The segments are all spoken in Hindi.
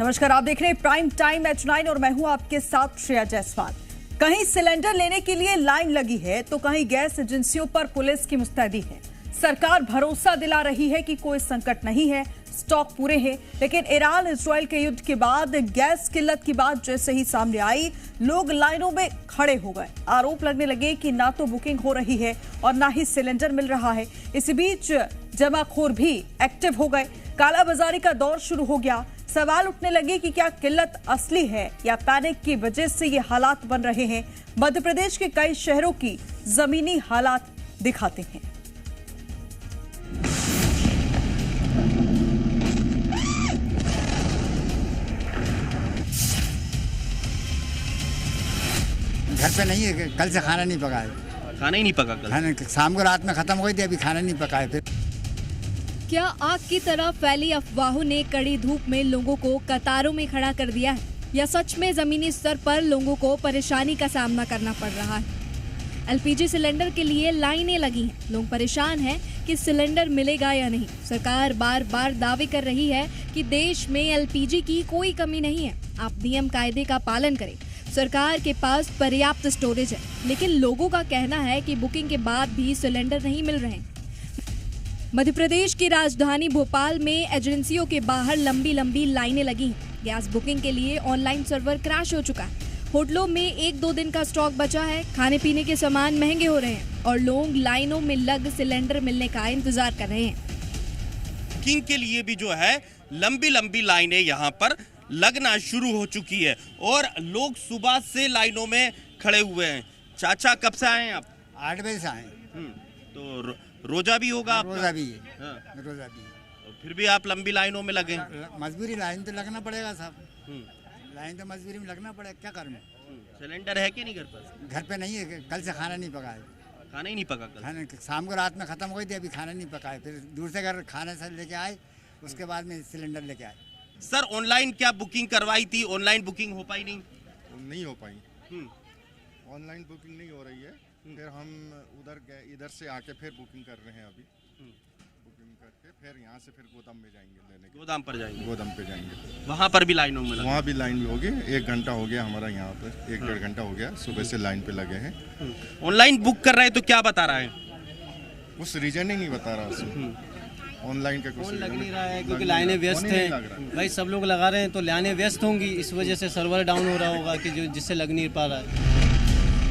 नमस्कार, आप देख रहे हैं प्राइम टाइम H9 और मैं हूं आपके साथ श्रेया जायसवाल। कहीं सिलेंडर लेने के लिए लाइन लगी है तो कहीं गैस एजेंसियों पर पुलिस की मुस्तैदी है। सरकार भरोसा दिला रही है कि कोई संकट नहीं है, स्टॉक पूरे हैं, लेकिन ईरान इजराइल के युद्ध के बाद गैस किल्लत की बात जैसे ही सामने आई, लोग लाइनों में खड़े हो गए। आरोप लगने लगे कि ना तो बुकिंग हो रही है और ना ही सिलेंडर मिल रहा है। इसी बीच जमाखोर भी एक्टिव हो गए, कालाबाजारी का दौर शुरू हो गया। सवाल उठने लगे कि क्या किल्लत असली है या पैनिक की वजह से ये हालात बन रहे हैं। मध्य प्रदेश के कई शहरों की जमीनी हालात दिखाते हैं। घर पे नहीं है, कल से खाना नहीं पका है। खाना ही नहीं पका कल? खाना शाम को रात में खत्म हो गई थी, अभी खाना नहीं पका है। फिर क्या आग की तरह फैली अफवाहों ने कड़ी धूप में लोगों को कतारों में खड़ा कर दिया है, या सच में जमीनी स्तर पर लोगों को परेशानी का सामना करना पड़ रहा है? एलपीजी सिलेंडर के लिए लाइनें लगी हैं, लोग परेशान हैं कि सिलेंडर मिलेगा या नहीं। सरकार बार बार दावे कर रही है कि देश में एलपीजी की कोई कमी नहीं है, आप नियम कायदे का पालन करें, सरकार के पास पर्याप्त स्टोरेज है। लेकिन लोगों का कहना है कि बुकिंग के बाद भी सिलेंडर नहीं मिल रहे। मध्य प्रदेश की राजधानी भोपाल में एजेंसियों के बाहर लंबी लंबी लाइनें लगी हैं। गैस बुकिंग के लिए ऑनलाइन सर्वर क्रैश हो चुका है। होटलों में 1-2 दिन का स्टॉक बचा है, खाने पीने के सामान महंगे हो रहे हैं और लोग लाइनों में लग सिलेंडर मिलने का इंतजार कर रहे हैं। बुकिंग के लिए भी जो है लंबी लंबी लाइनें यहाँ पर लगना शुरू हो चुकी है और लोग सुबह से लाइनों में खड़े हुए हैं। चाचा, कब से आए हैं आप? 8 बजे से आए। तो रोजा भी होगा आपका? रोजा भी है। हाँ। रोजा भी है। और फिर भी आप लंबी लाइनों में लगे? मजबूरी, लाइन तो लगना पड़ेगा साहब। लाइन तो मजबूरी में लगना पड़ेगा, क्या करूँ। सिलेंडर है कि नहीं घर पर? घर पे नहीं है, कल से खाना नहीं पका है। खाना ही नहीं पका कल? खाना शाम को रात में खत्म हो गई थी, अभी खाना नहीं पका है। फिर दूर से घर खाना से लेके आए, उसके बाद में सिलेंडर लेके आए। सर, ऑनलाइन क्या बुकिंग करवाई थी? ऑनलाइन बुकिंग हो पाई? नहीं हो पाई। ऑनलाइन बुकिंग नहीं हो रही है। फिर हम इधर से आके फिर बुकिंग कर रहे हैं अभी। बुकिंग करके फिर यहाँ से फिर गोदाम में जाएंगे लेने के। गोदाम पर जाएंगे? गोदाम पे जाएंगे। वहाँ पर भी लाइनों में? वहाँ भी लाइन होगी। 1 घंटा हो गया हमारा यहाँ पर, 1-1.5 घंटा हो गया सुबह से लाइन पे लगे हैं। ऑनलाइन बुक कर रहे हैं तो क्या बता रहा है? कुछ रीजन ही नहीं बता रहा उसमें। ऑनलाइन का कुछ लग नहीं रहा है क्योंकि लाइनें व्यस्त हैं। भाई सब लोग लगा रहे हैं तो लाइनें व्यस्त होंगी, इस वजह से सर्वर डाउन हो रहा होगा कि जिससे लग नहीं पा रहा है।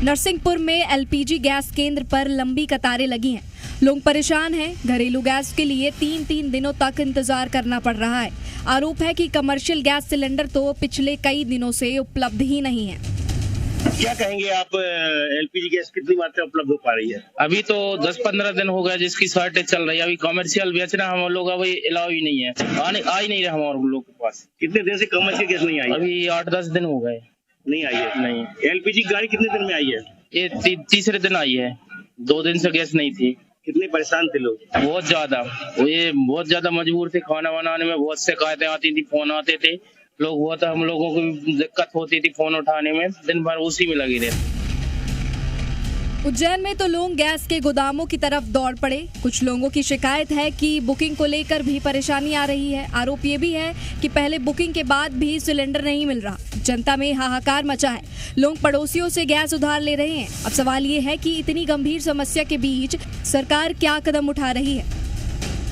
नरसिंहपुर में एलपीजी गैस केंद्र पर लंबी कतारें लगी हैं। लोग परेशान हैं। घरेलू गैस के लिए 3-3 दिनों तक इंतजार करना पड़ रहा है। आरोप है कि कमर्शियल गैस सिलेंडर तो पिछले कई दिनों से उपलब्ध ही नहीं है। क्या कहेंगे आप, एलपीजी गैस कितनी मात्रा उपलब्ध हो पा रही है? अभी तो 10-15 दिन हो गया जिसकी शॉर्टेज चल रही है। अभी कमर्शियल बेचना हम लोग अभी अलाउ ही नहीं है, आ ही नहीं रहा हमारे लोग के पास। कितने दिन से कमर्शियल गैस नहीं आई? अभी 8-10 दिन हो गए नहीं आई है। नहीं। एलपीजी गाड़ी कितने दिन में आई है? ये तीसरे दिन आई है। 2 दिन से गैस नहीं थी। कितने परेशान थे लोग? बहुत ज्यादा मजबूर थे। खाना बनाने में बहुत शिकायतें आती थी, फोन आते थे लोग, बहुत हम लोगों को भी दिक्कत होती थी फोन उठाने में। दिन भर उसी में लगे रहते। उज्जैन में तो लोग गैस के गोदामों की तरफ दौड़ पड़े। कुछ लोगों की शिकायत है कि बुकिंग को लेकर भी परेशानी आ रही है। आरोप ये भी है कि पहले बुकिंग के बाद भी सिलेंडर नहीं मिल रहा। जनता में हाहाकार मचा है। लोग पड़ोसियों से गैस उधार ले रहे हैं। अब सवाल ये है कि इतनी गंभीर समस्या के बीच सरकार क्या कदम उठा रही है।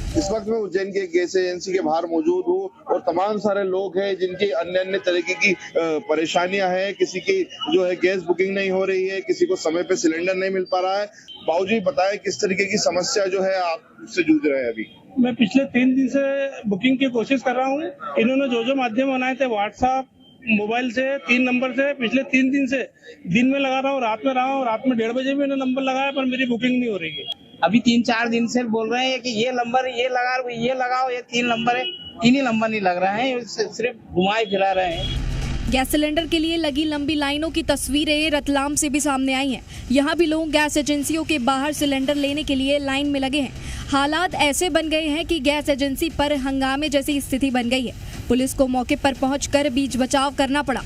इस वक्त मैं उज्जैन के गैस एजेंसी के बाहर मौजूद हूँ और तमाम सारे लोग हैं जिनकी अन्य तरीके की परेशानियां हैं। किसी की जो है गैस बुकिंग नहीं हो रही है, किसी को समय पे सिलेंडर नहीं मिल पा रहा है। बाबूजी बताएं किस तरीके की समस्या जो है आप उससे जूझ रहे हैं अभी? मैं पिछले 3 दिन से बुकिंग की कोशिश कर रहा हूँ। इन्होंने जो माध्यम बनाए थे, व्हाट्सएप, मोबाइल से 3 नंबर से पिछले 3 दिन से दिन में लगा रहा हूँ, रात में रहा हूँ। रात में 1:30 बजे भी इन्होंने नंबर लगाया पर मेरी बुकिंग नहीं हो रही है। अभी 3-4 दिन से बोल रहे हैं कि ये नंबर ये लगाओ, ये 3 नंबर है, 3 ही नंबर नहीं लग रहा है, सिर्फ घुमाए फिरा रहे हैं। गैस सिलेंडर के लिए लगी लंबी लाइनों की तस्वीरें रतलाम से भी सामने आई हैं। यहाँ भी लोग गैस एजेंसियों के बाहर सिलेंडर लेने के लिए लाइन में लगे हैं। हालात ऐसे बन गए हैं कि गैस एजेंसी पर हंगामे जैसी स्थिति बन गई है। पुलिस को मौके पर पहुंचकर बीच बचाव करना पड़ा।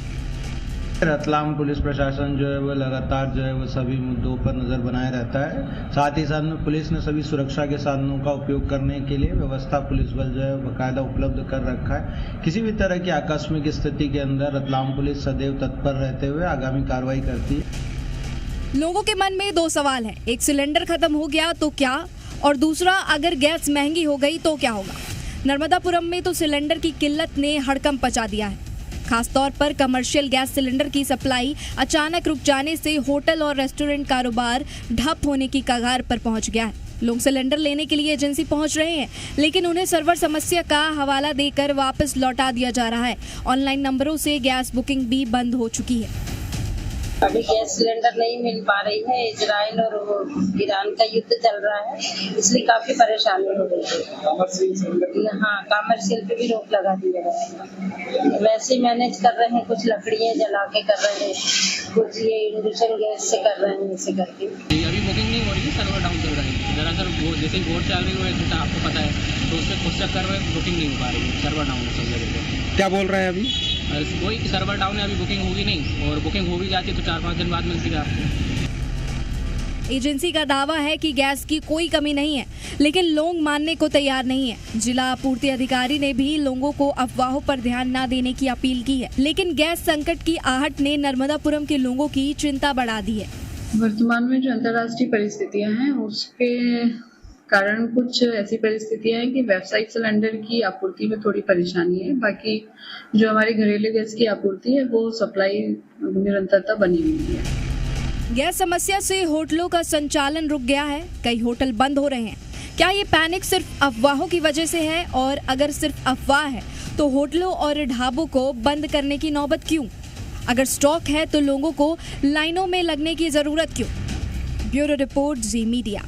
रतलाम पुलिस प्रशासन जो है वो लगातार जो है वो सभी मुद्दों पर नजर बनाए रहता है। साथ ही साथ में पुलिस ने सभी सुरक्षा के साधनों का उपयोग करने के लिए व्यवस्था पुलिस बल जो है बाकायदा उपलब्ध कर रखा है। किसी भी तरह की आकस्मिक स्थिति के अंदर रतलाम पुलिस सदैव तत्पर रहते हुए आगामी कार्रवाई करती है। लोगों के मन में दो सवाल हैं, एक सिलेंडर खत्म हो गया तो क्या, और दूसरा अगर गैस महंगी हो गई तो क्या होगा। नर्मदापुरम में तो सिलेंडर की किल्लत ने हड़कंप मचा दिया है। खासतौर पर कमर्शियल गैस सिलेंडर की सप्लाई अचानक रुक जाने से होटल और रेस्टोरेंट कारोबार ठप होने की कगार पर पहुंच गया है। लोग सिलेंडर लेने के लिए एजेंसी पहुंच रहे हैं, लेकिन उन्हें सर्वर समस्या का हवाला देकर वापस लौटा दिया जा रहा है। ऑनलाइन नंबरों से गैस बुकिंग भी बंद हो चुकी है। अभी गैस सिलेंडर नहीं मिल पा रही है। इजराइल और ईरान का युद्ध चल रहा है, इसलिए काफी परेशानी हो रही है। हाँ, कमर्शियल पे भी रोक लगा दी है। वैसे मैनेज कर रहे हैं, कुछ लकड़ियाँ जला के कर रहे हैं, कुछ ये इंडक्शन गैस से कर रहे हैं, ऐसे करके। अभी बुकिंग नहीं हो रही है, सर्वर डाउन चल रहा है। दरअसल वो जैसे वोट चल रही है जैसा आपको पता है, तो उस चक्कर में बुकिंग नहीं हो पा रही है, सर्वर डाउन है सब जगह। क्या बोल रहे हैं अभी? वही कि सर्वर डाउन है, अभी बुकिंग होगी नहीं, और बुकिंग हो भी जाती है तो 4-5 दिन बाद मिलती है आपको। एजेंसी का दावा है कि गैस की कोई कमी नहीं है, लेकिन लोग मानने को तैयार नहीं है। जिला आपूर्ति अधिकारी ने भी लोगों को अफवाहों पर ध्यान न देने की अपील की है, लेकिन गैस संकट की आहट ने नर्मदापुरम के लोगों की चिंता बढ़ा दी है। वर्तमान में जो अंतर्राष्ट्रीय परिस्थितियां हैं उसके कारण कुछ ऐसी परिस्थितियां हैं कि व्यावसायिक सिलेंडर की आपूर्ति में थोड़ी परेशानी है। बाकी जो हमारी घरेलू गैस की आपूर्ति है वो सप्लाई निरंतरता बनी हुई है। गैस समस्या से होटलों का संचालन रुक गया है, कई होटल बंद हो रहे हैं। क्या ये पैनिक सिर्फ अफवाहों की वजह से है, और अगर सिर्फ अफवाह है तो होटलों और ढाबों को बंद करने की नौबत क्यों? अगर स्टॉक है तो लोगों को लाइनों में लगने की जरूरत क्यों? ब्यूरो रिपोर्ट, जी मीडिया।